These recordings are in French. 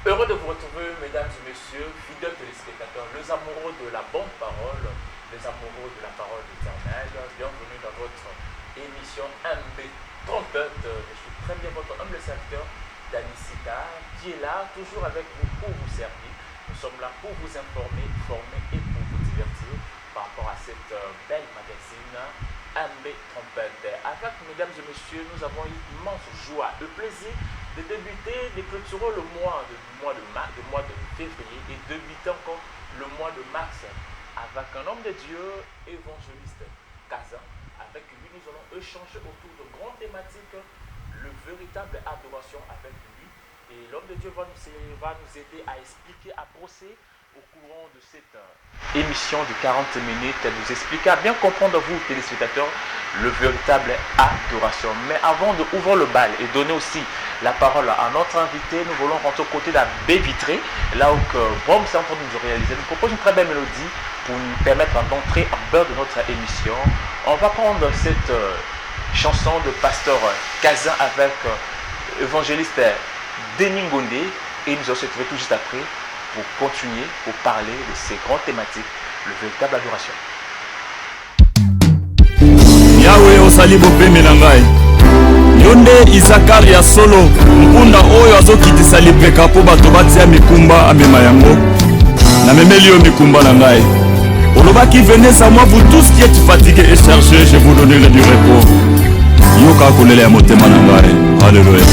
Heureux de vous retrouver, mesdames et messieurs, fidèles téléspectateurs, les amoureux de la bonne parole, les amoureux de la parole éternelle. Bienvenue dans votre émission MB Trompette. Je suis très bien votre humble serviteur, Danicita, qui est là, toujours avec vous pour vous servir. Nous sommes là pour vous informer, former et pour vous divertir par rapport à cette belle magazine MB Trompette. Avec mesdames et messieurs, nous avons eu immense joie et plaisir de débuter, de clôturer le mois de février et débuter encore le mois de mars avec un homme de Dieu, évangéliste Kazan. Avec lui, nous allons échanger autour de grandes thématiques, le véritable adoration avec lui. Et l'homme de Dieu va nous aider à expliquer, à brosser au courant de cette émission de 40 minutes, nous expliquer, à bien comprendre vous, téléspectateurs, le véritable adoration. Mais avant d'ouvrir le bal et donner aussi la parole à notre invité, nous voulons rentrer aux côtés de la baie vitrée, là où Brom est en train de nous réaliser. Nous propose une très belle mélodie pour nous permettre d'entrer en beurre de notre émission. On va prendre cette chanson de pasteur Kazan avec évangéliste Denis Ngondé et nous allons se retrouver tout juste après pour continuer, pour parler de ces grandes thématiques, le véritable adoration. Yahweh osali bopeme na ngai yonde Izakari ya solo mpunda oyo azokitisa lipeka po bato batia mikumba amema yango na memeli yo mikumba na ngai olobaki venez à moi vous tous qui êtes fatigués et chargés, je vous donnerai du repos. Yoka kolela ya motema na ngai. Alléluia.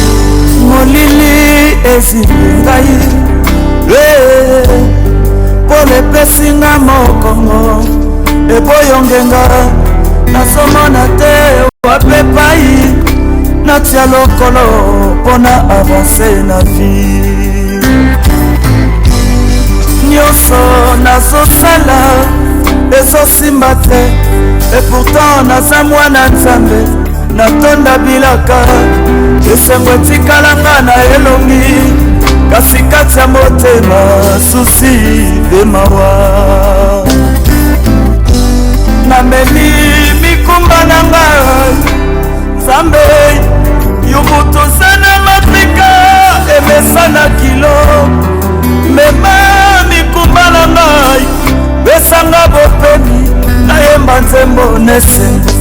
Molili ezingai pole pesinga mokongo eboyongenga nasomona te wapepai natia lokolo pona avanse na vie nyonso nazosala ezosimba te et pourtant naza mwana nzambe natonda bilaka esengo etikalanga na elongi kasi kati ya motema susi de mawa nameli mikumba na ngai nzambe yubutuzana mapika emesana kilo mema mikumba na ngai besanga bopemi nayemba nzembo nesengo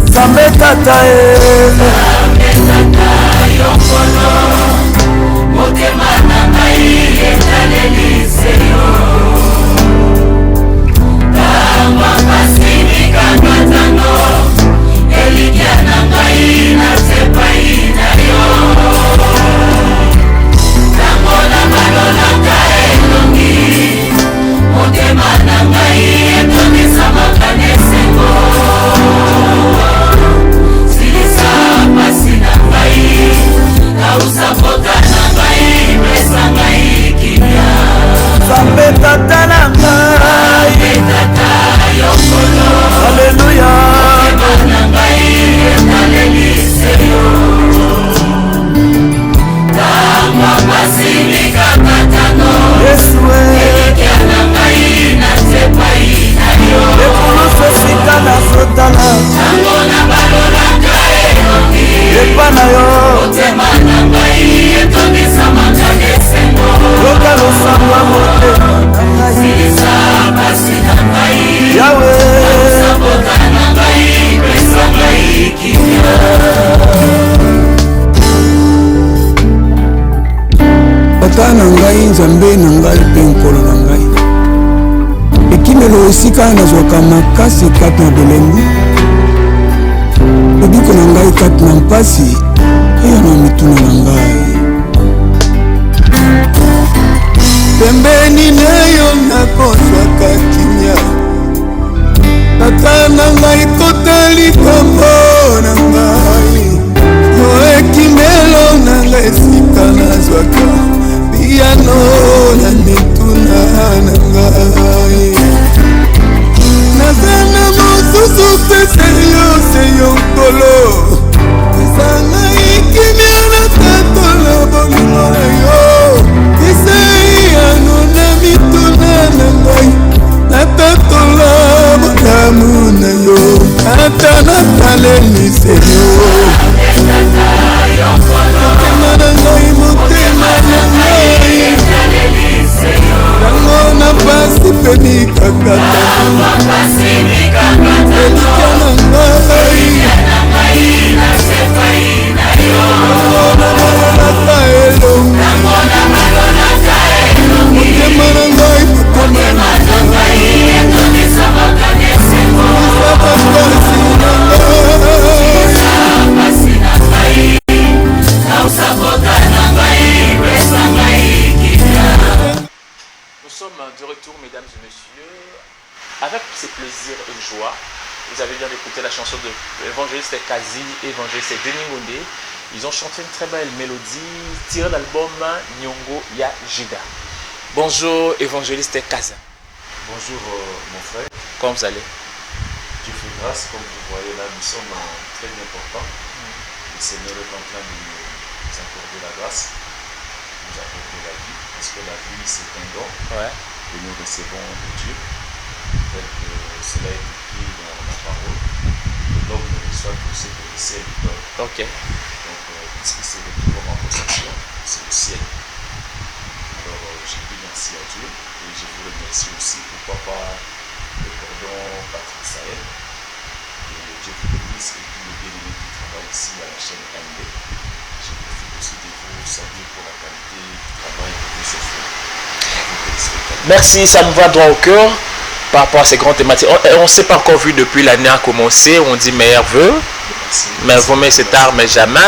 nzambe tata motema na ngai etalelise yo ntango akasi mikakatano elikya na ngai nasepai na yo ntango nabalolaka elongi motema na ngai etomisamaka nesengo silisa pasi na ngai kausapota na ngai pesa ngai kimia nzambe tata na ngai tata yokolo aleluya motema na ngai etalelise yo ntango apasi mikakatano yesue elikya na ngai nasepai na yo ekulusu esika nazotala ntango nabalolaka elongi epa na yo motema na ngai etomisamaka nesengo yoka losambo ya motema na ngai silisa pasi na ngai yawe sabota na ngai pesa ngai kimia tata na ngai nzambe na ngai mpe nkolo na ngai ekimelo esika nazwaka makasi kati na bolembu lobiko na ngai kati na mpasi eya na mituna na ngai pembeni na yo nakozwaka kimia tata na ngai totali kombo na ngai yo ekimelo na ngai esika nazwaka piano na mituna na ngai nazana mosusu te seyo nkolo eza ngai kimia na tatolo avec ces plaisirs et joie, vous avez bien écouté la chanson de l'évangéliste Kazi et l'évangéliste Denis Ngondé. Ils ont chanté une très belle mélodie tirée de l'album Nyongo Ya Jida. Bonjour évangéliste Kazi. Bonjour mon frère. Comment vous allez? Dieu fait grâce, comme vous voyez là, nous sommes très bien portants. Le Seigneur est en train de nous accorder la grâce, nous accorder la vie, parce que la vie c'est un don que nous recevons de Dieu, tel que cela est écrit dans la parole. L'homme ne reçoit que ce que le ciel lui donne. Ok. Donc, puisque c'est le plus en possession, c'est le ciel. Alors, je dis merci à Dieu et je vous remercie aussi, pourquoi pas le cordon Patrick Sahel. Et Dieu vous bénisse et tous les bien-aimés qui travaillent ici à la chaîne MD. Je profite aussi de vous saluer pour la qualité du travail que vous offrez. Merci, ça me va droit au cœur par rapport à ces grandes thématiques. On ne s'est pas encore vu depuis l'année a commencé. On dit meilleur vœu, mais vaut mieux c'est tard, mais jamais.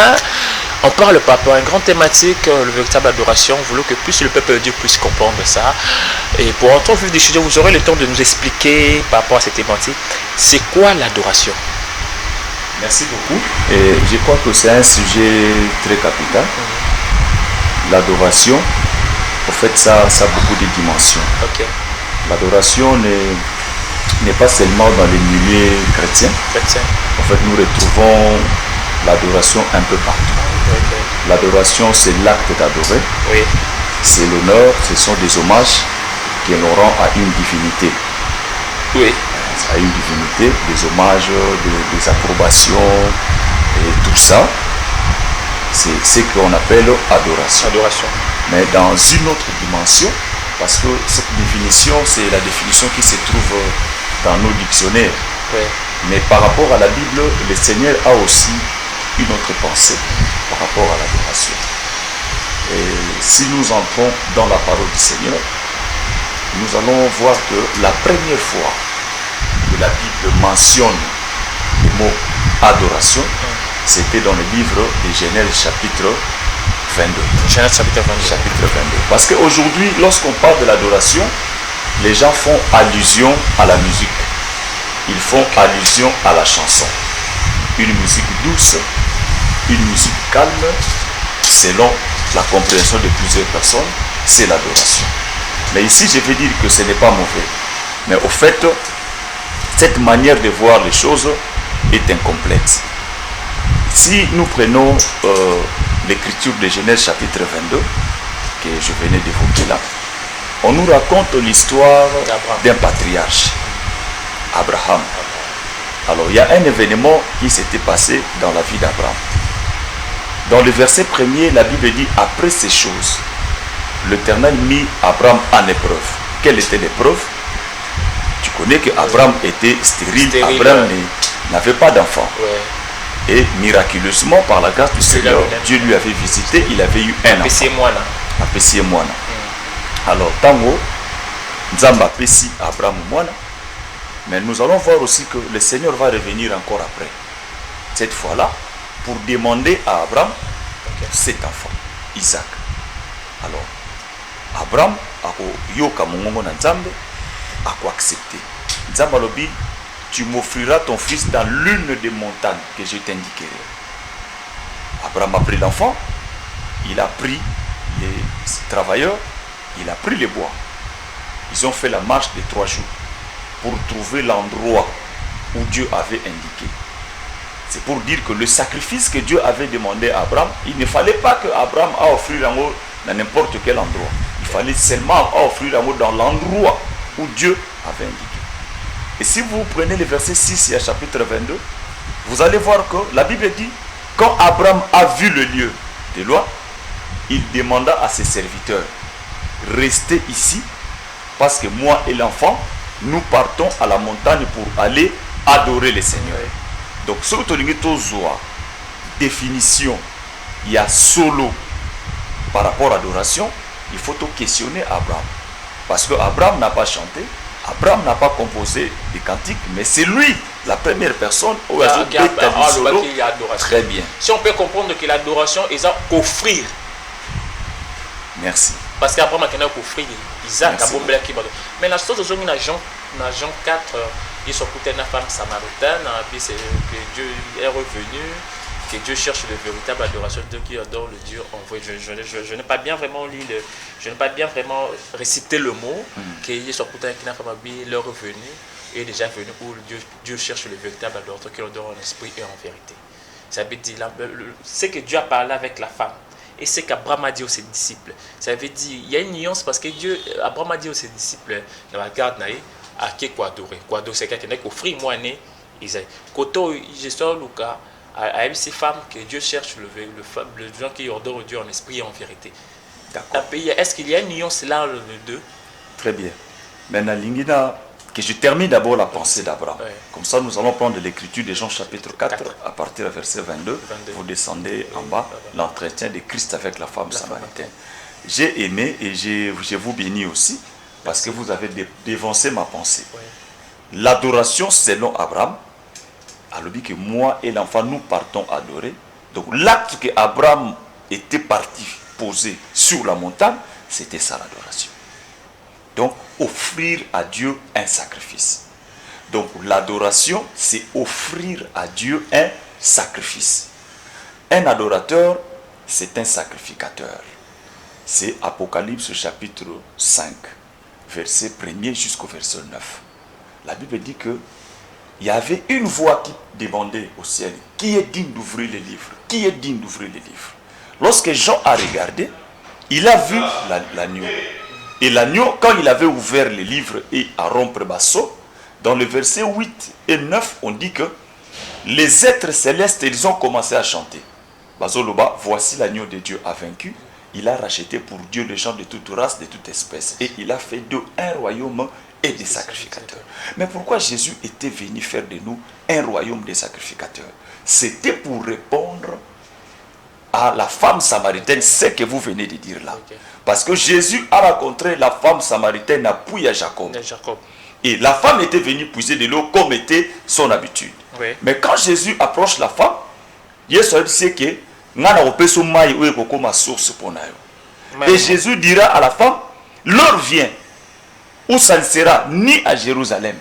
On parle par rapport à une grande thématique, le véritable adoration. Voulons que plus le peuple de Dieu puisse comprendre ça. Et pour entrer au vif du sujet, vous aurez le temps de nous expliquer par rapport à cette thématique, c'est quoi l'adoration? Merci beaucoup. Et je crois que c'est un sujet très capital. L'adoration, en fait, ça a beaucoup de dimensions. Okay. L'adoration n'est pas seulement dans les milieux chrétiens. En fait, nous retrouvons l'adoration un peu partout. Okay. L'adoration, c'est l'acte d'adorer. Oui. C'est l'honneur, ce sont des hommages que l'on rend à une divinité. Oui. À une divinité, des hommages, des approbations et tout ça. C'est ce qu'on appelle adoration. Adoration. Mais dans une autre dimension, parce que cette définition, c'est la définition qui se trouve dans nos dictionnaires. Oui. Mais par rapport à la Bible, le Seigneur a aussi une autre pensée par rapport à l'adoration. Et si nous entrons dans la parole du Seigneur, nous allons voir que la première fois que la Bible mentionne le mot adoration, c'était dans le livre de Genèse chapitre 22. Genèse chapitre 22. Chapitre 22. Parce qu'aujourd'hui, lorsqu'on parle de l'adoration, les gens font allusion à la musique. Ils font allusion à la chanson. Une musique douce, une musique calme, selon la compréhension de plusieurs personnes, c'est l'adoration. Mais ici, je veux dire que ce n'est pas mauvais. Mais au fait, cette manière de voir les choses est incomplète. Si nous prenons l'écriture de Genèse chapitre 22, que je venais d'évoquer là, on nous raconte l'histoire d'un patriarche, Abraham. Alors, il y a un événement qui s'était passé dans la vie d'Abraham. Dans le verset premier, la Bible dit « Après ces choses, l'Éternel mit Abraham en épreuve. » Quelle était l'épreuve? Tu connais qu'Abraham était stérile, Abraham n'avait pas d'enfant. Ouais. Et miraculeusement, par la grâce du Seigneur, Dieu lui avait visité, il avait eu un enfant. Apesi Moana. Alors, tango, Nzamba Apesi Abraham Moana. Mais nous allons voir aussi que le Seigneur va revenir encore après. Cette fois-là, pour demander à Abraham cet enfant, Isaac. Alors, Abraham a yoka mongongo na Nzambe, a quoi accepter. Nzamba lobi, tu m'offriras ton fils dans l'une des montagnes que je t'indiquerai. Abraham a pris l'enfant, il a pris les travailleurs, il a pris les bois. Ils ont fait la marche de 3 jours pour trouver l'endroit où Dieu avait indiqué. C'est pour dire que le sacrifice que Dieu avait demandé à Abraham, il ne fallait pas que Abraham a offert l'amour dans n'importe quel endroit. Il fallait seulement offrir l'amour dans l'endroit où Dieu avait indiqué. Et si vous prenez le verset 6 et chapitre 22, vous allez voir que la Bible dit, quand Abraham a vu le lieu de loi, il demanda à ses serviteurs, restez ici, parce que moi et l'enfant, nous partons à la montagne pour aller adorer le Seigneur. Donc, ce que tu as définition, il y a solo par rapport à l'adoration, il faut tout questionner Abraham. Parce que Abraham n'a pas chanté, Abraham n'a pas composé des cantiques, mais c'est lui, la première personne, au solo. Très bien. Si on peut comprendre que l'adoration est à offrir. Merci. Parce qu'Abraham a offrir Isaac. Mais la chose, dans Jean 4, ils sont écoutés une femme samaritaine, puis c'est que Dieu est revenu, que Dieu cherche le véritable adoration de Dieu qui adore le Dieu envoyé. Je n'ai pas bien vraiment lu, je n'ai pas bien vraiment récité le mot, qu'ils sont écoutés une femme, il est revenu, et est déjà venu où Dieu cherche le véritable adorateur qui adore en esprit et en vérité. Ça veut dire, c'est que Dieu a parlé avec la femme. Et c'est qu'Abraham a dit aux ses disciples. Ça veut dire, il y a une nuance parce que Abraham a dit aux ses disciples, dans la garde, à qui quoi adorer. Quoi adorer, c'est quelqu'un qui offrit moi, Isaïe. Quand je sors Lucas, à ces femmes que Dieu cherche le gens qui adorent Dieu en esprit et en vérité. D'accord. Est-ce qu'il y a une nuance là, le deux? Très bien. Maintenant, Lingina, que je termine d'abord la pensée d'Abraham. Ouais. Comme ça, nous allons prendre l'écriture de Jean chapitre 4, à partir du verset 22. Vous descendez en bas, l'entretien de Christ avec la femme samaritaine. J'ai aimé et je vous bénis aussi, parce que vous avez dévancé ma pensée. Ouais. L'adoration selon Abraham, alors que moi et l'enfant, nous partons adorer. Donc l'acte que Abraham était parti poser sur la montagne, c'était ça l'adoration. Donc, offrir à Dieu un sacrifice. Donc, l'adoration, c'est offrir à Dieu un sacrifice. Un adorateur, c'est un sacrificateur. C'est Apocalypse chapitre 5, verset 1er jusqu'au verset 9. La Bible dit que il y avait une voix qui demandait au ciel, qui est digne d'ouvrir les livres? Qui est digne d'ouvrir les livres? Lorsque Jean a regardé, il a vu l'agneau. Et l'agneau, quand il avait ouvert les livres et à rompre Basso, dans le verset 8 et 9, on dit que les êtres célestes, ils ont commencé à chanter. Bazoloba, voici l'agneau de Dieu a vaincu. Il a racheté pour Dieu les gens de toute race, de toute espèce. Et il a fait d'eux un royaume et des sacrificateurs. Mais pourquoi Jésus était venu faire de nous un royaume des sacrificateurs? C'était pour répondre à la femme samaritaine, ce que vous venez de dire là. Okay. Parce que Jésus a rencontré la femme samaritaine à Puy à Jacob. Et la femme était venue puiser de l'eau comme était son habitude. Oui. Mais quand Jésus approche la femme, il sait que et Jésus dira à la femme, l'heure vient où ça ne sera ni à Jérusalem,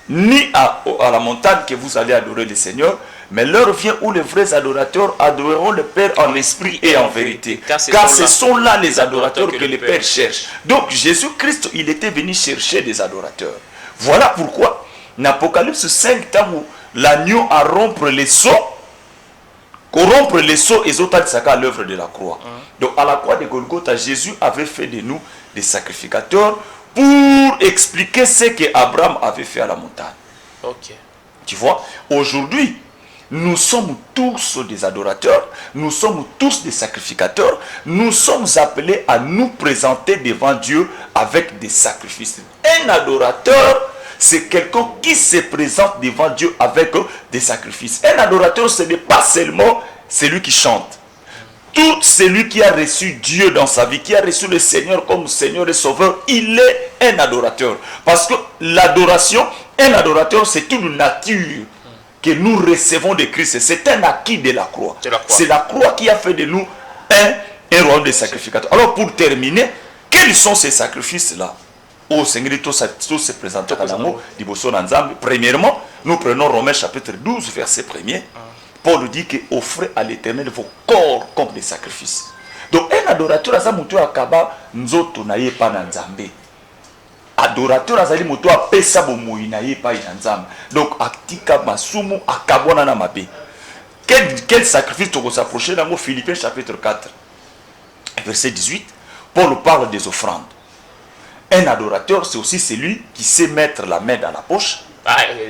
ni à la montagne que vous allez adorer le Seigneur, mais l'heure vient où les vrais adorateurs adoreront le Père en esprit et en vérité. Car ce sont là les adorateurs que le Père cherche. Donc Jésus-Christ, il était venu chercher des adorateurs. Voilà pourquoi, dans Apocalypse 5, tant où l'agneau a rompre les seaux, corrompre les seaux et à l'œuvre de la croix. Donc à la croix de Golgotha, Jésus avait fait de nous des sacrificateurs pour expliquer ce que Abraham avait fait à la montagne. Okay. Tu vois, aujourd'hui, nous sommes tous des adorateurs, nous sommes tous des sacrificateurs, nous sommes appelés à nous présenter devant Dieu avec des sacrifices. Un adorateur, c'est quelqu'un qui se présente devant Dieu avec des sacrifices. Un adorateur, ce n'est pas seulement celui qui chante. Tout celui qui a reçu Dieu dans sa vie, qui a reçu le Seigneur comme Seigneur et Sauveur, il est un adorateur. Parce que l'adoration, un adorateur, c'est une nature que nous recevons de Christ. C'est un acquis de la croix. C'est la croix qui a fait de nous un royaume de sacrificateurs. Alors pour terminer, quels sont ces sacrifices-là? Au Seigneur, tout se présente à l'amour. Premièrement, nous prenons Romains chapitre 12, verset 1er. Paul dit que offrez à l'Éternel vos corps comme des sacrifices. Donc un adorateur, adorateur azali moto apesa bomoi na ye pa inanzam. Donc atika masumu akabona na mabe. Quel sacrifice tu s'approcher dans Philippiens chapitre 4 verset 18. Paul parle des offrandes. Un adorateur, c'est aussi celui qui sait mettre la main dans la poche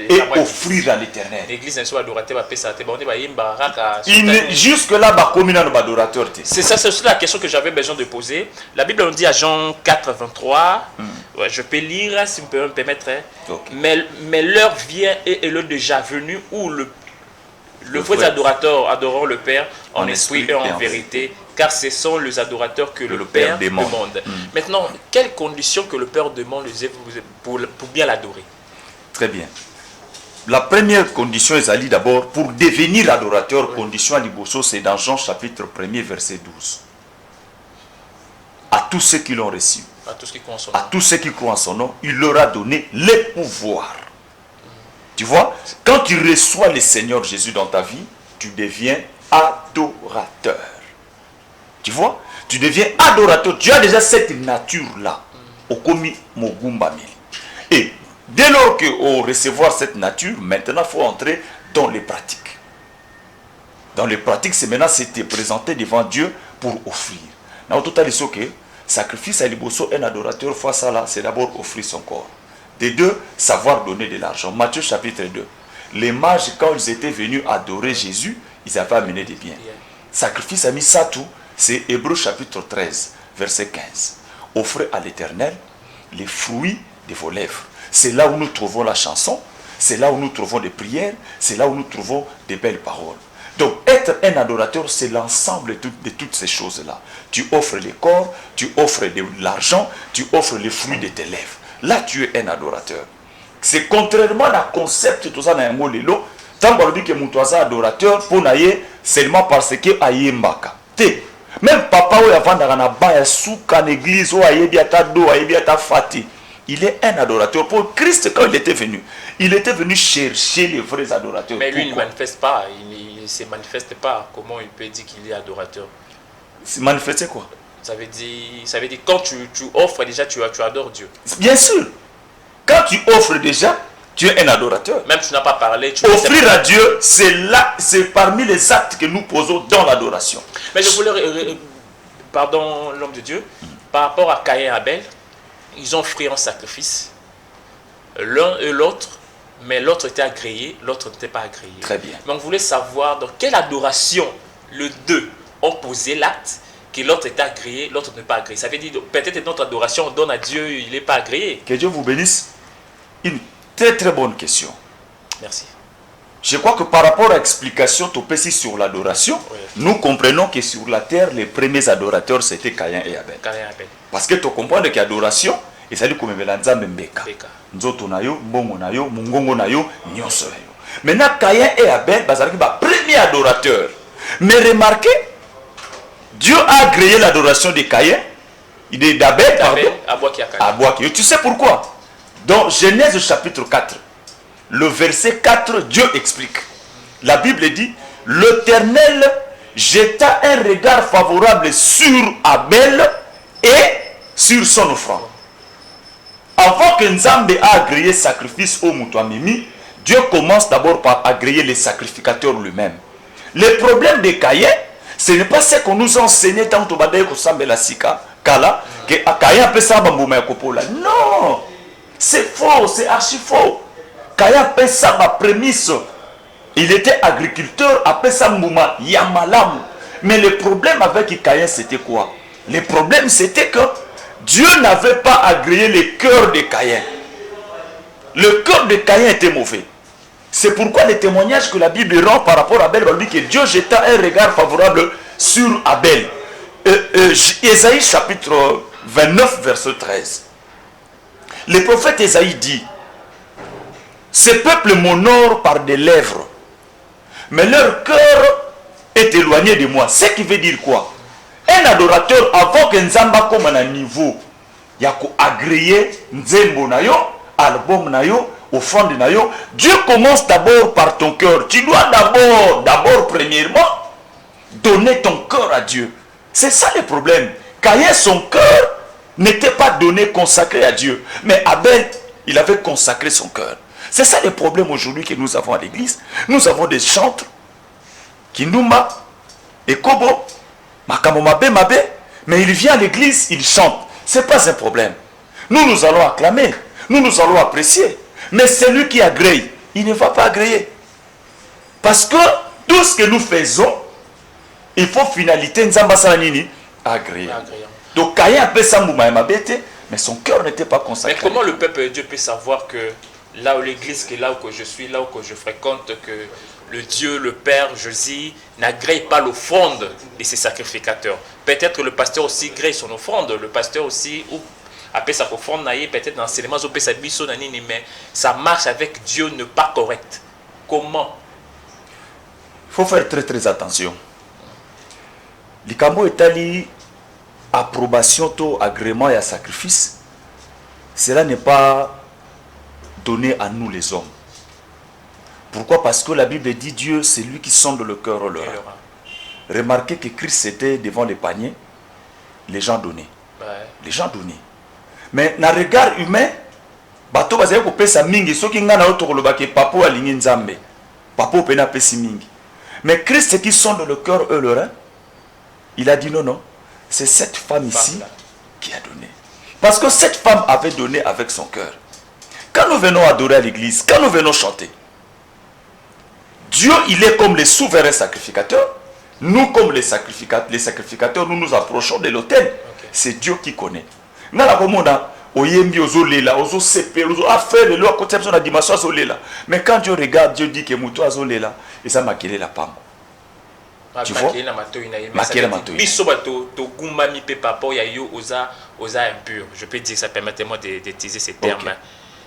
et offrir à l'Éternel. L'église n'est pas adorateur, jusque là, adorateur. C'est ça, c'est la question que j'avais besoin de poser. La Bible nous dit à Jean 4, 23, ouais, je peux lire si vous pouvez me permettre. Okay. Mais l'heure vient et l'heure déjà venue où le vrai adorateur adorant le Père en esprit et en vérité, car ce sont les adorateurs que le Père demande. Maintenant, quelles conditions que le Père demande pour bien l'adorer? Très bien. La première condition est allée d'abord pour devenir adorateur. Oui. Condition à Liboso, c'est dans Jean chapitre 1er verset 12. À tous ceux qui l'ont reçu. tous qui croient en son À nom. tous ceux qui croient en son nom, il leur a donné les pouvoirs. Tu vois, quand tu reçois le Seigneur Jésus dans ta vie, tu deviens adorateur. Tu vois, tu deviens adorateur. Tu as déjà cette nature-là. Okomi Mogumba Mili. Et dès lors qu'on recevoir cette nature, maintenant il faut entrer dans les pratiques. Dans les pratiques, c'est maintenant c'était présenté devant Dieu pour offrir. Dans tout cas, que sacrifice à Liboso, un adorateur face à là, c'est d'abord offrir son corps. De deux, savoir donner de l'argent. Matthieu chapitre 2. Les mages, quand ils étaient venus adorer Jésus, ils avaient amené des biens. Sacrifice à Misatou, c'est Hébreux chapitre 13, verset 15. Offrez à l'Éternel les fruits de vos lèvres. C'est là où nous trouvons la chanson, c'est là où nous trouvons des prières, c'est là où nous trouvons des belles paroles. Donc, être un adorateur, c'est l'ensemble de toutes ces choses-là. Tu offres le corps, tu offres de l'argent, tu offres les fruits de tes lèvres. Là, tu es un adorateur. C'est contrairement à concept tout ça dans un mot lelo. Tant qu'on dit que mon toisa adorateur, pour naïe, seulement parce que aïe mbaka. Même papa ou avant d'arana ba souka l'église ou aïe biata do aïe biata fati. Il est un adorateur. Pour Christ, quand il était venu chercher les vrais adorateurs. Mais lui, il ne manifeste pas. Il ne se manifeste pas. Comment il peut dire qu'il est adorateur? C'est manifester quoi? Ça veut dire quand tu offres déjà, tu adores Dieu. Bien sûr. Quand tu offres déjà, tu es un adorateur. Même si tu n'as pas parlé, tu offrir à Dieu, c'est parmi les actes que nous posons dans l'adoration. Mais je voulais, pardon, l'homme de Dieu, par rapport à Caïn et Abel, ils ont offert un sacrifice, l'un et l'autre, mais l'autre était agréé, l'autre n'était pas agréé. Très bien. Mais on voulait savoir dans quelle adoration les deux ont posé l'acte, que l'autre était agréé, l'autre n'est pas agréé. Ça veut dire peut-être notre adoration, on donne à Dieu, il n'est pas agréé. Que Dieu vous bénisse. Une très très bonne question. Merci. Je crois que par rapport à l'explication Topesi sur l'adoration, oui, nous comprenons que sur la terre, les premiers adorateurs c'était Caïn et Abel. Parce que tu comprends que l'adoration, et ça dit comme Melanza Mbeka. Nzoto na yo, mbongo na yo, mungongo na yo, nyonso na yo. Maintenant Caïn et Abel, bazaraki ba premier adorateur. Mais remarquez, Dieu a agréé l'adoration de Caïn, d'Abel, pardon. Tu sais pourquoi? Dans Genèse chapitre 4, le verset 4, Dieu explique. La Bible dit, l'Éternel jeta un regard favorable sur Abel et sur son offrande. Avant que Nzambe a agréé sacrifice au Moutouamimi, Dieu commence d'abord par agréer les sacrificateurs lui-même. Le problème de Caïn, ce n'est pas ce qu'on nous a enseigné tant que Badaï Kosambe la Sika, Kala, que Caïn peut s'en bamboumer Kopola. Non! C'est faux, c'est archi faux. Caïn peut s'en ma prémisse. Il était agriculteur, après ça mouma Yamalam. Mais le problème avec Caïn, c'était quoi? Le problème, c'était que Dieu n'avait pas agréé le cœur de Caïn. Le cœur de Caïn était mauvais. C'est pourquoi le témoignage que la Bible rend par rapport à Abel, dit que Dieu jeta un regard favorable sur Abel. Ésaïe chapitre 29, verset 13. Le prophète Ésaïe dit, ce peuple m'honore par des lèvres, mais leur cœur est éloigné de moi. Ce qui veut dire quoi? Un adorateur, avant que Nzamba comme à un niveau, il y a agréé Nzembo na yo, album na yo, offrande na yo. Dieu commence d'abord par ton cœur. Tu dois d'abord, premièrement, donner ton cœur à Dieu. C'est ça le problème. Caïn, son cœur n'était pas donné, consacré à Dieu. Mais Abel, il avait consacré son cœur. C'est ça le problème aujourd'hui que nous avons à l'église. Nous avons des chantres, Kindouma, et Kobo, Makamomabe, mais il vient à l'église, il chante. Ce n'est pas un problème. Nous allons acclamer, nous allons apprécier. Mais celui qui agrée, il ne va pas agréer. Parce que tout ce que nous faisons, il faut finalité, Nzamba Salanini, agréer. Donc Caïn peut s'amoumer, mais son cœur n'était pas consacré. Mais comment le peuple de Dieu peut savoir que là où l'église, là où je suis, là où je fréquente, que le Dieu, le Père, Jésus, n'agrée pas l'offrande de ses sacrificateurs? Peut-être le pasteur aussi grée son offrande, le pasteur aussi, ou après sa offrande, peut-être dans l'enseignement, mais ça marche avec Dieu ne pas correct. Comment? Il faut faire très très attention. Likambo etali approbation, to agrément et à sacrifice, cela n'est pas donné à nous les hommes. Pourquoi? Parce que la Bible dit Dieu, c'est lui qui sonde le cœur et le rein. Remarquez que Christ était devant les paniers, les gens donnaient. Ouais. Les gens donnaient. Mais dans le regard humain, bato bazali ko pesa mingi soki nga na oto koloba ke papo alingi nzambe. Papo pena pesi mingi. Mais Christ qui sonde le cœur et le rein, il a dit non, non, c'est cette femme ici qui a donné. Parce que cette femme avait donné avec son cœur. Quand nous venons adorer à l'église, quand nous venons chanter, Dieu, il est comme les souverains sacrificateurs. Nous, comme les sacrificateurs, nous nous approchons de l'autel. Okay. C'est Dieu qui connaît. Mais quand Dieu regarde, Dieu dit que Moutou Azolela, et ça m'a quitté la pomme. Tu vois? Je peux dire, ça permettez-moi d'utiliser ces termes. Okay.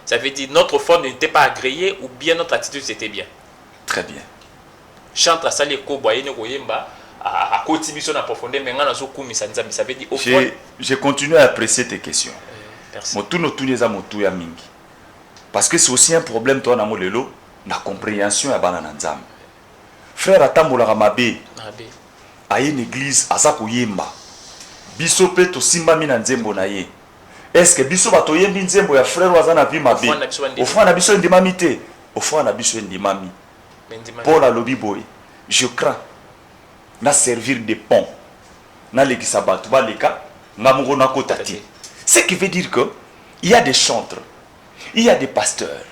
Ça veut dire notre forme n'était pas agréée ou bien notre attitude c'était bien. Très bien. Chante à Sali Koboyene Koyemba à continuer à profondeur, mais ça veut dire au fond. J'ai continué à apprécier tes questions. Merci. Parce que c'est aussi un problème, toi, dans la compréhension à Banananzam. Frère Atamola Ramabe, à une église, à Zakoyemba, Bisope to Simba Minanzembo naye. Est-ce que Biso Batoyembi Nzembo ya frère Wazana Vimabe? Au fond, on a besoin de mamité. Au fond, on a besoin de mamie. Paul a lobby boy. Je crains. Na servir de pont. Na legisabat, va leka, na murona kotati. Ce qui veut dire que il y a des chantres, il y a des pasteurs.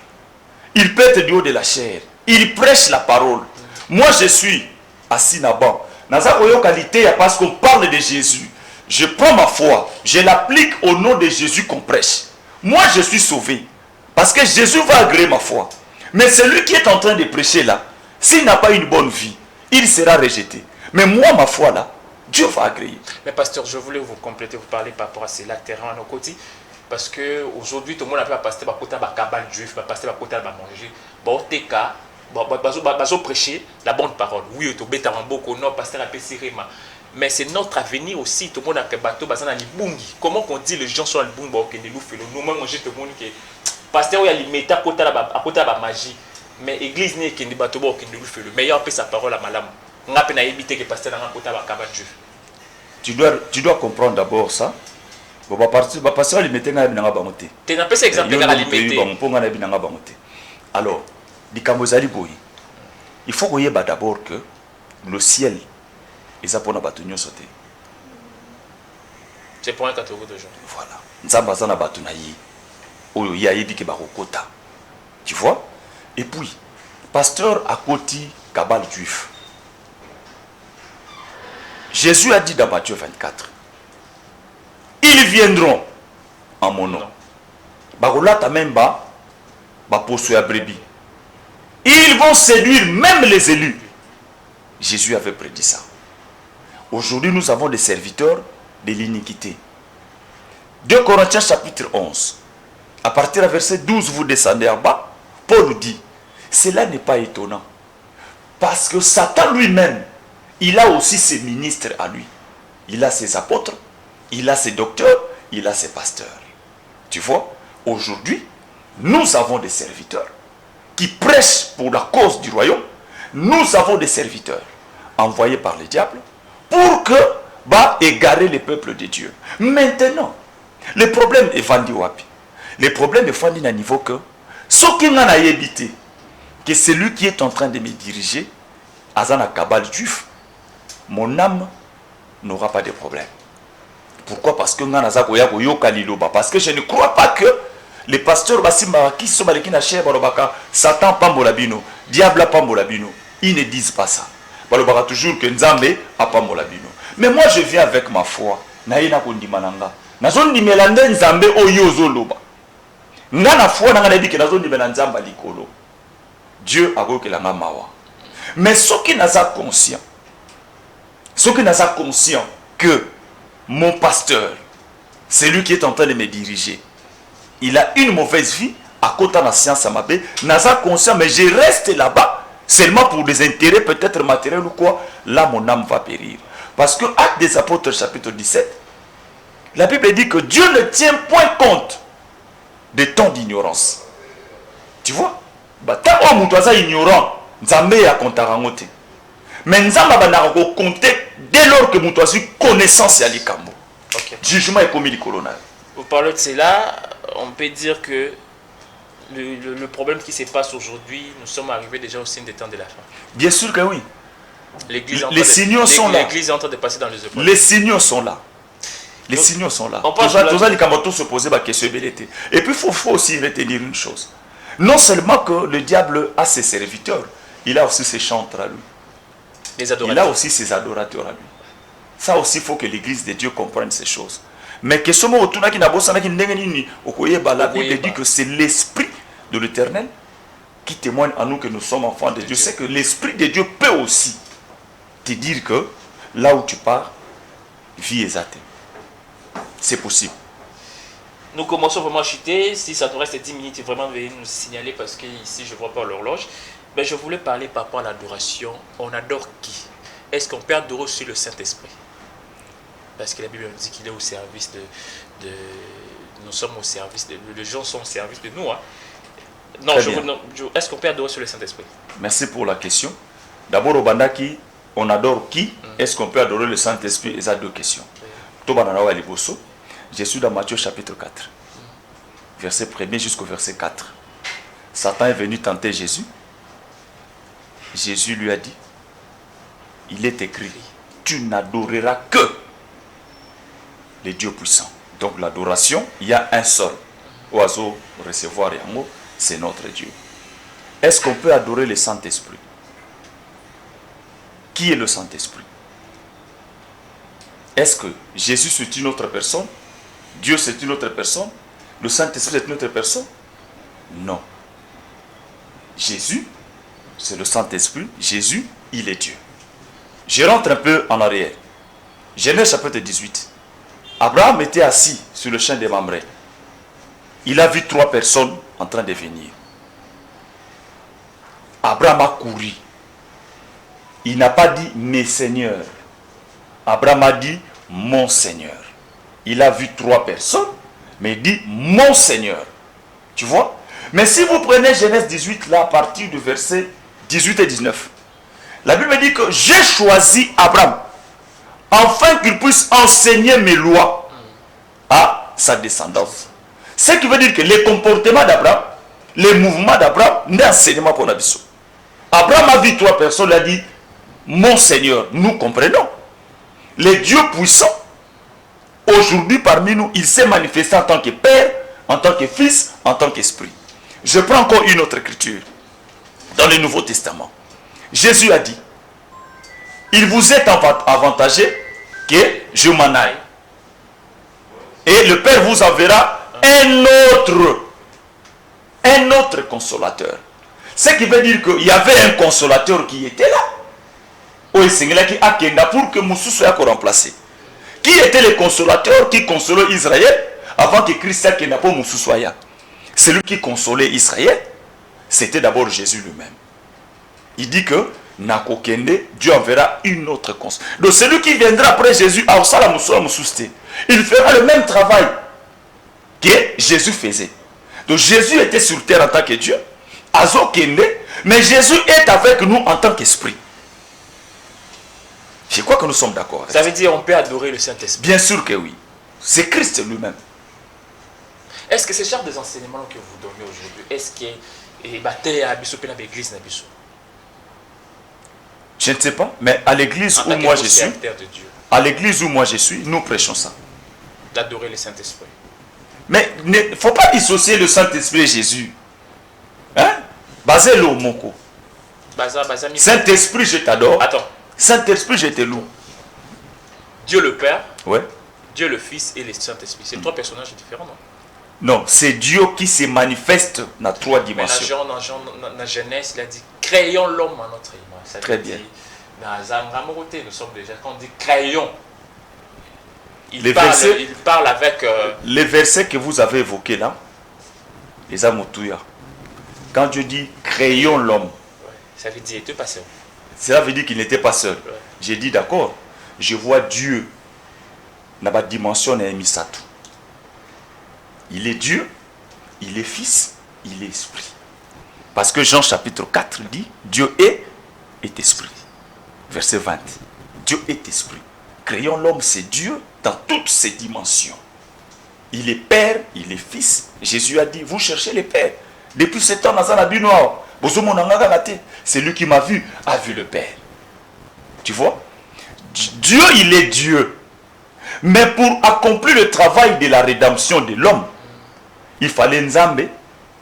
Ils peut être du haut de la chair. Ils prêchent la parole. Moi, je suis assis là-bas. Dans une qualité, parce qu'on parle de Jésus. Je prends ma foi, je l'applique au nom de Jésus qu'on prêche. Moi, je suis sauvé. Parce que Jésus va agréer ma foi. Mais celui qui est en train de prêcher là, s'il n'a pas une bonne vie, il sera rejeté. Mais moi, ma foi là, Dieu va agréer. Mais pasteur, je voulais vous compléter, vous parler par rapport à cela, terrain à nos côtés. Parce qu'aujourd'hui, tout le monde a fait pasteur, pasteur, cabal juif, pasteur, pasteur, manger. Bon, teka, bazo prêcher la bonne parole. Oui, tu bêta beaucoup, non, pasteur a pesirema. Mais c'est notre avenir aussi. Tout le monde a fait bateau, bazana ni bungi. Comment qu'on dit les gens sont le bungi, ok, les loups fait le nous, moi, je te montre que pasteur, il y a les méta à côté de la magie. Mais l'église n'est qu'un bateau, ok, les loups fait le meilleur, peut sa parole à malam. On a peine à éviter que pasteur n'a pas côté de cabal juif. Tu dois comprendre d'abord ça. Bon, pasteur, il mettait un bangoté. Tu n'as pas cet exemple de l'alimenter. Alors, il faut qu'on y ait d'abord que le ciel est pour nous sauter. C'est pour un catégorie de gens. Voilà. Nzambazana batunayi. Oyo yayebi ke barokota. Tu vois? Et puis, pasteur à côté cabal juif. Jésus a dit dans Matthieu 24. Ils viendront en mon nom. Bagolata même ba poso ya brebis. Ils vont séduire même les élus. Jésus avait prédit ça. Aujourd'hui, nous avons des serviteurs de l'iniquité. 2 Corinthiens chapitre 11. À partir du verset 12, vous descendez en bas. Paul dit, cela n'est pas étonnant. Parce que Satan lui-même, il a aussi ses ministres à lui. Il a ses apôtres, il a ses docteurs, il a ses pasteurs. Tu vois, aujourd'hui, nous avons des serviteurs qui prêchent pour la cause du royaume. Nous avons des serviteurs envoyés par le diable pour que égarer les peuples de Dieu. Maintenant, le problème est vendu wapi. Le problème est vendu à niveau que ce qui n'a pas évité que celui qui est en train de me diriger, Azana Kabal juif, mon âme n'aura pas de problème. Pourquoi? Parce que parce que je ne crois pas que les pasteurs qui sont Satan pambolabino, diable pambolabino, ils ne disent pas ça. Ils toujours que Nzambe a pambolabino. Mais moi je viens avec ma foi. Naïna kondimananga. Nazon dimelande Nzambe oyozo loba. Ngana foi nanga dit que nazon dimelande Nzamba likolo. Dieu a goke la mawa. Mais ceux qui n'a pas conscient, que mon pasteur, c'est lui qui est en train de me diriger, il a une mauvaise vie à côté de la science à ma baie, n'a pas conscient, mais je reste là-bas seulement pour des intérêts peut-être matériels ou quoi, là mon âme va périr. Parce que Actes des Apôtres chapitre 17, La Bible dit que Dieu ne tient point compte des temps d'ignorance. Tu vois? Tant que tu es ignorant, Nzambe a compté. Mais Nzambe a compté dès lors que tu as connaissance de l'Ikambo. Jugement est commis du colonel. Vous parlez de cela, on peut dire que le problème qui se passe aujourd'hui, nous sommes arrivés déjà au signe des temps de la fin. Bien sûr que oui. Les signaux sont là. L'église est en train de passer dans les épreuves. Les signaux sont là. Les signaux sont là. Tous se poser la question. Et puis il faut aussi retenir une chose. Non seulement que le diable a ses serviteurs, il a aussi ses chantres à lui. Il a aussi ses adorateurs à lui. Ça aussi, il faut que l'église de Dieu comprenne ces choses. Mais que ce mot, la Bible dit que c'est l'esprit de l'Éternel qui témoigne à nous que nous sommes enfants de Dieu. C'est que l'esprit de Dieu peut aussi te dire que là où tu pars, vie est athée. C'est possible. Nous commençons vraiment à chuter. Si ça nous reste 10 minutes, vraiment veuillez nous signaler parce que ici je ne vois pas l'horloge. Mais je voulais parler par rapport à l'adoration. On adore qui? Est-ce qu'on peut adorer aussi le Saint-Esprit? Parce que la Bible nous dit qu'il est au service de nous sommes au service les gens sont au service de nous. Hein. Non, est-ce qu'on peut adorer sur le Saint-Esprit? Merci pour la question. D'abord, au Bandaki, on adore qui? Est-ce qu'on peut adorer le Saint-Esprit? Il y a deux questions. Je suis dans Matthieu chapitre 4, verset 1er jusqu'au verset 4. Satan est venu tenter Jésus. Jésus lui a dit, il est écrit, tu n'adoreras que les dieux puissants. Donc l'adoration, il y a un seul. Oiseau, recevoir et amour, c'est notre Dieu. Est-ce qu'on peut adorer le Saint-Esprit? Qui est le Saint-Esprit? Est-ce que Jésus c'est une autre personne? Dieu c'est une autre personne? Le Saint-Esprit c'est une autre personne? Non. Jésus, c'est le Saint-Esprit. Jésus, il est Dieu. Je rentre un peu en arrière. Genèse chapitre 18. Abraham était assis sur le champ des Mamré. Il a vu 3 personnes en train de venir. Abraham a couru. Il n'a pas dit mes seigneurs. Abraham a dit mon Seigneur. Il a vu 3 personnes, mais il dit mon Seigneur. Tu vois? Mais si vous prenez Genèse 18, là, à partir du verset 18 et 19, la Bible dit que j'ai choisi Abraham afin qu'il puisse enseigner mes lois à sa descendance. Ce qui veut dire que les comportements d'Abraham, les mouvements d'Abraham, n'est enseignement pour Nabiso. Abraham a vu 3 personnes, il a dit mon Seigneur. Nous comprenons. Les dieux puissants, aujourd'hui parmi nous, il s'est manifesté en tant que Père, en tant que Fils, en tant qu'Esprit. Je prends encore une autre écriture dans le Nouveau Testament. Jésus a dit, il vous est avantagé que je m'en aille. Et le Père vous enverra un autre consolateur. Ce qui veut dire qu'il y avait un consolateur qui était là. Pour que Moussou soit remplacé. Qui était le consolateur qui consolait Israël avant que Christ n'a pas Moussou soit là? Celui qui consolait Israël, c'était d'abord Jésus lui-même. Il dit que Dieu enverra une autre consolateur. Donc celui qui viendra après Jésus, il fera le même travail que Jésus faisait. Donc Jésus était sur terre en tant que Dieu, mais Jésus est avec nous en tant qu'esprit. Je crois que nous sommes d'accord. Ça veut dire qu'on peut adorer le Saint-Esprit? Bien sûr que oui. C'est Christ lui-même. Est-ce que c'est genre des enseignements que vous donnez aujourd'hui? Est-ce que l'église n'a pas? Je ne sais pas, mais à l'église où moi je suis, nous prêchons ça. D'adorer le Saint-Esprit. Mais il ne faut pas dissocier le Saint-Esprit et Jésus. Hein? Basé le moko. Saint-Esprit, je t'adore. Attends. Saint-Esprit, je te loue. Dieu le Père, ouais. Dieu le Fils et le Saint-Esprit. C'est 3 personnages différents, non? Non, c'est Dieu qui se manifeste dans 3 dimensions. Dans la Genèse, il a dit créons l'homme à notre image. Ça très bien. Dans Zangamoroté, nous sommes déjà, quand on dit créons, il parle avec. Les versets que vous avez évoqués là, les Amotouya, quand Dieu dit créons l'homme, ouais, ça veut dire, il n'était pas seul. Cela veut dire qu'il n'était pas seul. Ouais. J'ai dit d'accord, je vois Dieu n'a pas dimension na misato. Il est Dieu, il est Fils, il est Esprit. Parce que Jean chapitre 4 dit, Dieu est Esprit. Verset 20. Dieu est Esprit. Créons l'homme, c'est Dieu dans toutes ses dimensions. Il est Père, il est Fils. Jésus a dit, vous cherchez les Pères. Depuis 7 ans, c'est lui qui m'a vu, a vu le Père. Tu vois? Dieu, il est Dieu. Mais pour accomplir le travail de la rédemption de l'homme, il fallait Nzambe,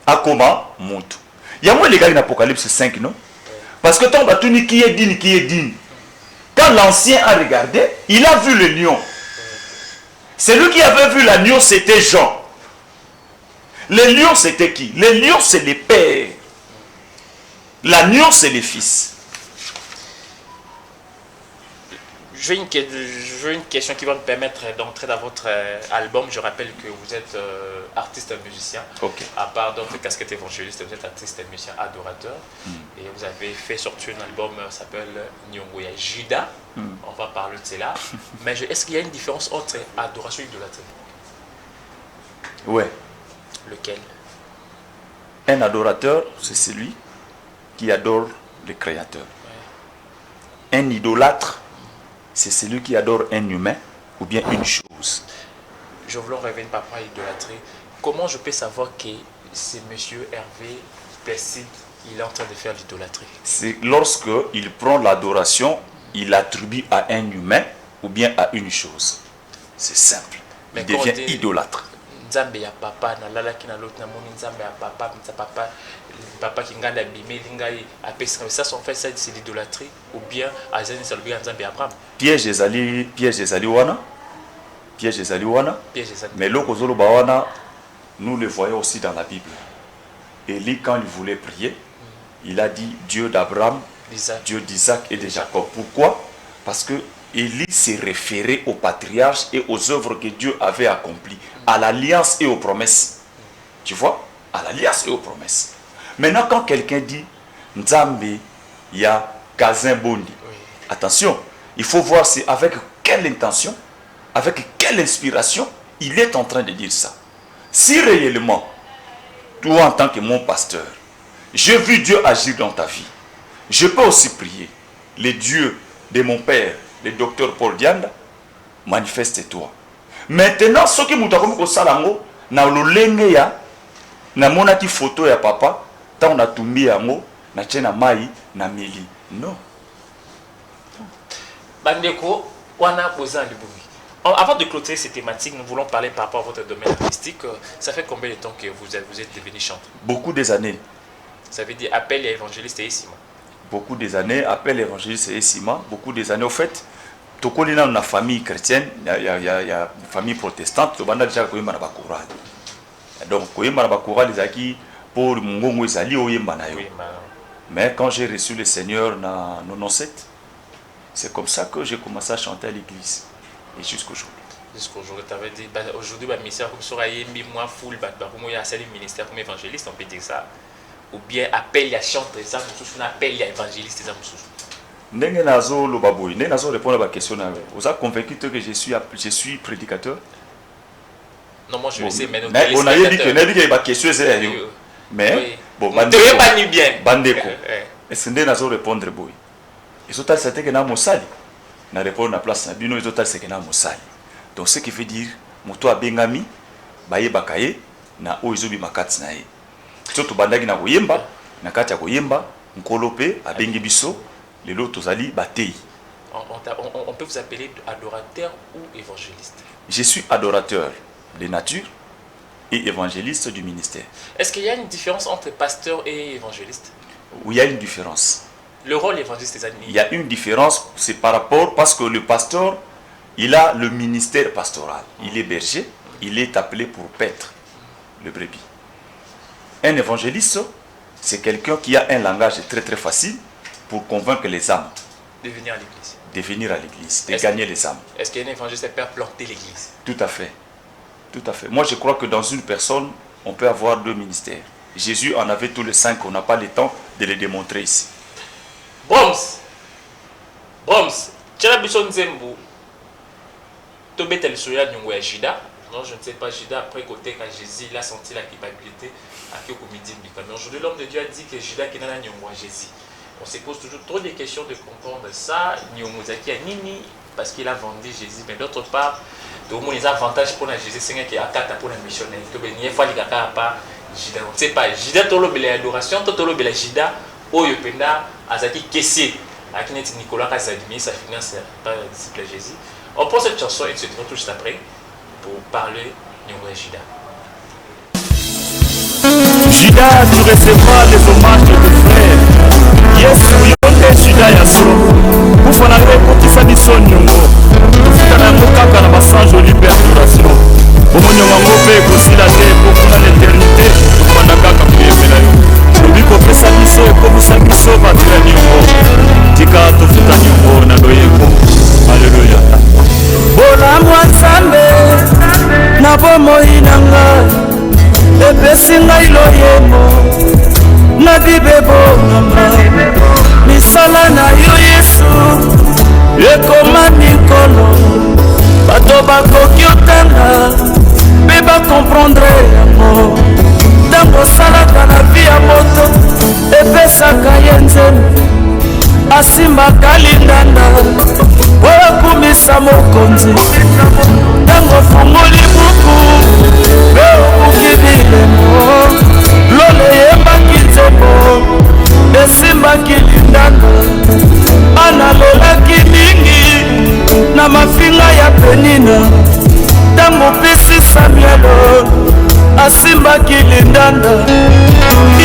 Akoma, Montu. Il y a moins les gars dans Apocalypse 5, non? Parce que tant que qui est digne. Quand l'ancien a regardé, il a vu le lion. Celui qui avait vu l'agneau, c'était Jean. Les lions, c'était qui? Les lions, c'est les pères. L'agneau, c'est les fils. Je veux une question qui va me permettre d'entrer dans votre album. Je rappelle que vous êtes artiste et musicien. Okay. À part d'autres casquettes évangélistes, vous êtes artiste et musicien adorateur. Et vous avez fait sortir un album qui s'appelle Nyongoya Judas. On va parler de cela. Mais est-ce qu'il y a une différence entre adoration et idolâtrie? Ouais. Lequel? Un adorateur, c'est celui qui adore le Créateur. Ouais. Un idolâtre, c'est celui qui adore un humain ou bien une chose. Je voulais revenir par rapport à l'idolâtrie. Comment je peux savoir que c'est monsieur Hervé Placide, il est en train de faire l'idolâtrie? C'est lorsque il prend l'adoration, il l'attribue à un humain ou bien à une chose. C'est simple. Il devient idolâtre. Nzambe ya papa na lala ki na l'autre na moni nzambe ya papa qui nganda bimeli ngai apesa ça sont fait ça c'est l'idolâtrie ou bien azani ça le bien nzambe ya Abraham. Piège des ali wana. Mais l'okozolo bawana nous le voyons aussi dans la Bible. Élie quand il voulait prier, il a dit Dieu d'Abraham, Dieu d'Isaac et de Jacob. Pourquoi? Parce que Élie s'est référé aux patriarches et aux œuvres que Dieu avait accomplies, à l'alliance et aux promesses. Tu vois? À l'alliance et aux promesses. Maintenant, quand quelqu'un dit Nzambe, ya Kazin Bondi, attention, il faut voir c'est avec quelle intention, avec quelle inspiration il est en train de dire ça. Si réellement, toi en tant que mon pasteur, j'ai vu Dieu agir dans ta vie, je peux aussi prier. Les dieux de mon père, le docteur Paul Dianda, manifeste-toi. Maintenant, ce qui m'a dit que ça, na lolenge ya, na monaki photo ya papa, tant on a tombé à mo, na tchena mai, na meli. Non. Bandeko, wana posa liboumi. Avant de clôturer ces thématiques, nous voulons parler par rapport à votre domaine artistique. Ça fait combien de temps que vous êtes devenu chanteur? Beaucoup des années. Ça veut dire appel et évangéliste et Sima. Beaucoup des années, appel évangéliste et Sima. Beaucoup des années. Au fait, Tokolina, une famille chrétienne, il y a une famille protestante, on a déjà connu ma chorale. Donc, connu ma chorale, les acquis pour Mungongo et Ali, mais quand j'ai reçu le Seigneur en 97, c'est comme ça que j'ai commencé à chanter à l'église. Et jusqu'aujourd'hui. Jusqu'aujourd'hui, tu avais dit, aujourd'hui, le ministère, comme ça, il y a moi, full, il y a un ministère comme évangéliste, on peut dire ça. Ou bien appel à chanter, ça, on appelle à évangéliste, ça, Ndenge nazo lo baboy, ndenge nazo répondre à la question. Vous avez convaincu que je suis prédicateur? Non, moi je le sais, mais on a dit que il y a une question, mais bon, bandeko. Est-ce que nazo répondre boy? Et ça c'était que na mosali. Na répondre na place na bino, ça c'est que na mosali. Donc ce qui veut dire moto a bengami, baye bakaye na oizobi makati na ye. Surtout bandaki na koyemba, na kati ya koyemba, nkolope abengi biso. Les autres ali batei. On peut vous appeler adorateur ou évangéliste? Je suis adorateur de nature et évangéliste du ministère. Est-ce qu'il y a une différence entre pasteur et évangéliste? Oui, il y a une différence. Le rôle évangéliste des animaux? Il y a une différence, c'est par rapport, parce que le pasteur, il a le ministère pastoral. Il est berger, il est appelé pour paître le brebis. Un évangéliste, c'est quelqu'un qui a un langage très très facile pour convaincre les âmes de venir à l'église. De venir à l'église, de gagner les âmes. Est-ce qu'un évangéliste peut planter l'église? Tout à fait. Tout à fait. Moi, je crois que dans une personne, on peut avoir deux ministères. Jésus en avait tous les 5, on n'a pas le temps de les démontrer ici. Boms, Tchela Bishon Zembu, Tobet le soya nyongo ya Judas. Non, je ne sais pas, Judas, après côté quand Jésus, il a senti la culpabilité à Kyoko-Midi. Mais aujourd'hui, l'homme de Dieu a dit que Judas qui n'a pas nyongo à Jésus. On se pose toujours trop de questions de comprendre ça. Nyomozaki a Nini parce qu'il a vendu Jésus. Mais d'autre part, tout le monde a avantage pour la Jésus. C'est un qui a quatre pour la missionnaire. Il faut aller à pas Judas. On ne sait pas. Judas, tout le monde a l'adoration. Tout le monde a Judas. Oyo Penda, Azaki Kessé. À qui n'est Nicolas Kazadimi, sa finance par le disciple de Jésus. On prend cette chanson et se retrouve tout juste après pour parler Nyongo et Judas. Judas, tu recevras les hommages de tes frères. Yes, yonde Judas yaso. Kufana ngekotisa biso nyongo. Kufana yango kaka na basange liberation. Bomonyongo yango mpe ekosila te ekokuna l'éternité. Tokobanda kaka koyembela yo. Lobi kopesa biso ekomisa biso bato ya nyongo. Tika tofuta nyongo na loyeko. Alleluya. Bolamwa Nzambe na bomoi na ngai epesi ngai loyemo na bibebo na ngai misala na yo Yesu ekoma mikolo bato bakoki otanga mpe bakomprendre yango ntango osalaka na vi ya moto epesaka ye nzembo asimbaka lindanda oyo akumisa mokonzi ntango fungoli buku mpe obuki bilemo lole eyembaki nzembo esimbaki lindanda analelaki mingi na mafinga ya penina ntango pesi Samuelo asimbaki lindanda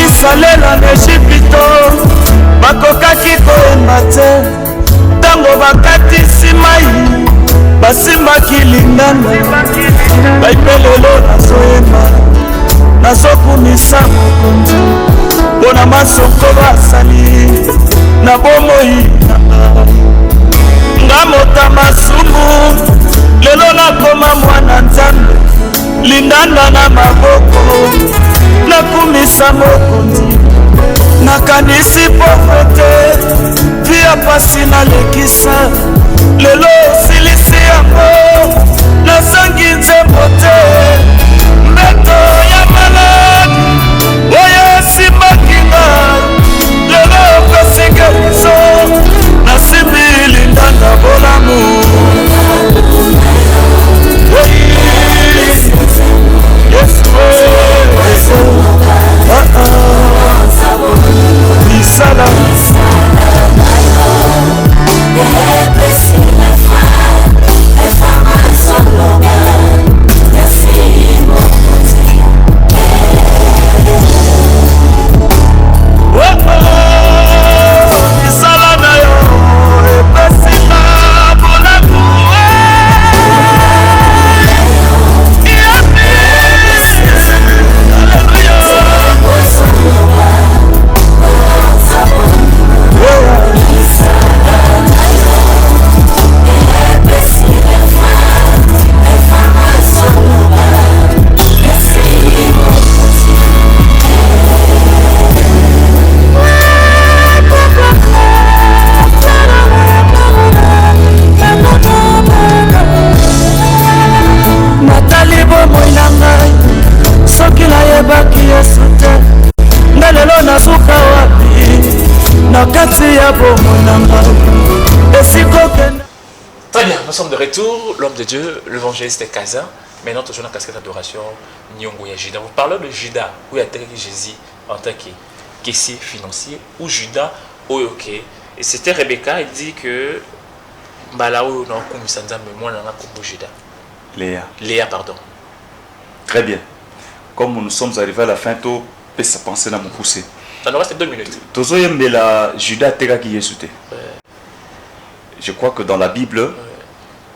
isalela na Ejipito bakokaki koyemba te ntango bakatisi mai basimbaki lindanda baipelelo nazoyemba nazokumisa mokonzi mpona masoko basali na bomoi nga mota masumu lelo nakoma mwana Nzambe lindanda na maboko nakumisa mokonzi nakanisi pauvreté via pasi nalekisa lelo osilisi yango nasangi nzembo te mbeto ya maladi oyo esimbaki nga lelo okosinga biso nasimbi lindanda bolamu Misala Très bien, nous sommes de retour. L'homme de Dieu, l'évangéliste Kazan. Maintenant, toujours dans la casquette d'adoration, Nyongo ya Judas. Vous parlez de Judas, où il y a Jésus en tant que caissier financier, ou Judas, où ok. Et c'était Rebecca, il dit que Malaou n'a pas mais moi, on a combo Judas. Léa, pardon. Très bien. Comme nous sommes arrivés à la fin, tout peut se penser dans mon poussé. Ça nous reste 2 minutes. Judas qui est sauté. Je crois que dans la Bible,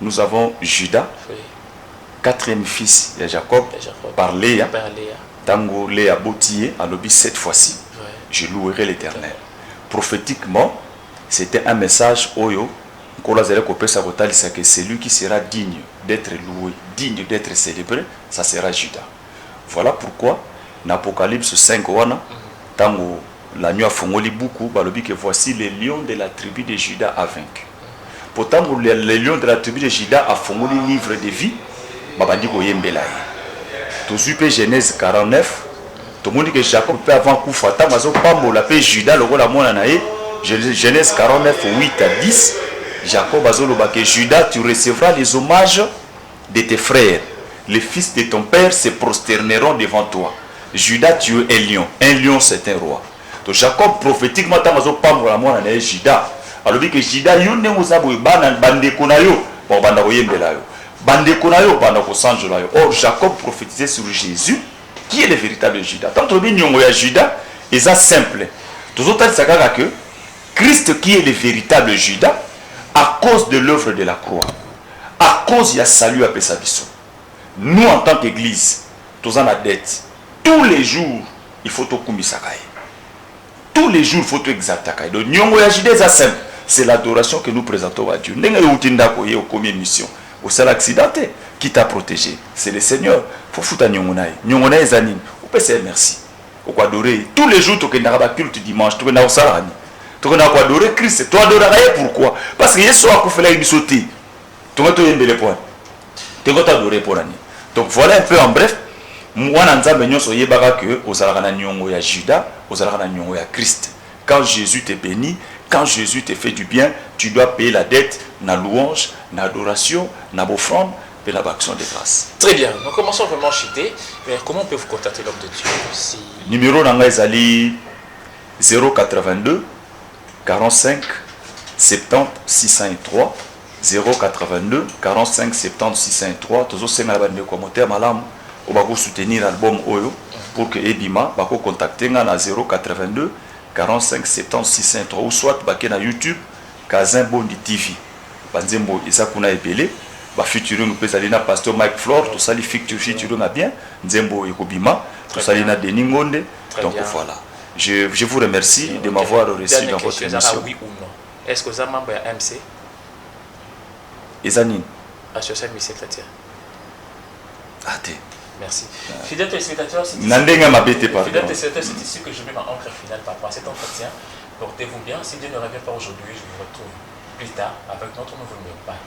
nous avons Judas, quatrième fils de Jacob, par Léa. Tango Léa Botier a lobby cette fois-ci. Je louerai l'Éternel. Prophétiquement, c'était un message Oyo. Que celui qui sera digne d'être loué, digne d'être célébré, ça sera Judas. Voilà pourquoi, dans l'Apocalypse 5, Tango la nuit a fongoli beaucoup, balobi que voici les lions de la tribu de Judas a vaincu. Pourtant, les lions de la tribu de Juda a formulé le livre de vie. Babandi Koyembela. Tous eu Genèse 49. Tout le monde dit que Jacob peut avant coup fatal, mais on l'appelle Judas, le roi la mona nae. Genèse 49, 8 à 10. Jacob a dit que Judas, tu recevras les hommages de tes frères. Les fils de ton père se prosterneront devant toi. Judas, tu es un lion. Un lion, c'est un roi. Donc Jacob, prophétiquement, il a dit la mona nae Judas. Alors que Judas, il y a un bande konayo, pour bande koyembela yo. Bande konayo, bande kosanjola yo. Or Jacob prophétisait sur Jésus. Qui est le véritable Judas? Tant que nous avons Judas, et ça simple. Tous autres, c'est que Christ qui est le véritable Judas, à cause de l'œuvre de la croix, à cause du salut à Pesabiso. Nous, en tant qu'église, tous en la dette. Tous les jours, il faut tout kumisakaye. Tous les jours, il faut tout exalter. Donc, nous avons Judas, c'est simple. C'est l'adoration que nous présentons à Dieu. Nous avons au combien mission. Au seul accidenté. Qui t'a protégé? C'est le Seigneur. Il faut foutre à Nyongonaï. Nyongonaï Zanine. Vous pouvez dire merci. Vous pouvez adorer. Tous les jours, tu as culte dimanche. Tu as salani. Tu as adorer Christ. Tu as adorer pourquoi? Parce que Yesu a fait la émission. Tu as adorer pour tu as adorer pour l'année. Donc voilà un peu en bref. Moi, je suis que vous avez Nyongo ya Judas, vous avez Nyongo ya Christ. Quand Jésus te bénit, quand Jésus te fait du bien, tu dois payer la dette, na louange, na adoration, na offrande. Et la action de grâce. Très bien, nous commençons vraiment chuter. Mais comment on peut vous contacter l'homme de Dieu si... Numéro d'Angazali 082 45 70 603 082 45 70 603. Tous ceux qui ont commenté malam ou va soutenir l'album Oyo pour que Ebima va contacter na 082 45 70 603 ou soit baké na YouTube Kazin Bondi TV. Banzembo Isakuna Ebele. Bah featuring pesalina pasteur Mike Flore tout ça les featuring a bien Nzembo Ekobima tout ça les na Denis Ngonde donc voilà je vous remercie de m'avoir reçu dans votre émission. Oui ou non? Est-ce que vous êtes membre de MC? Ezanine Association Michel Chrétien. Até. Merci. Fidèles téléspectateurs, c'est ici que je mets ma encre finale par rapport à cet entretien. Portez-vous bien. Si Dieu ne revient pas aujourd'hui, je vous retrouve plus tard avec notre nouveau numéro. Bye.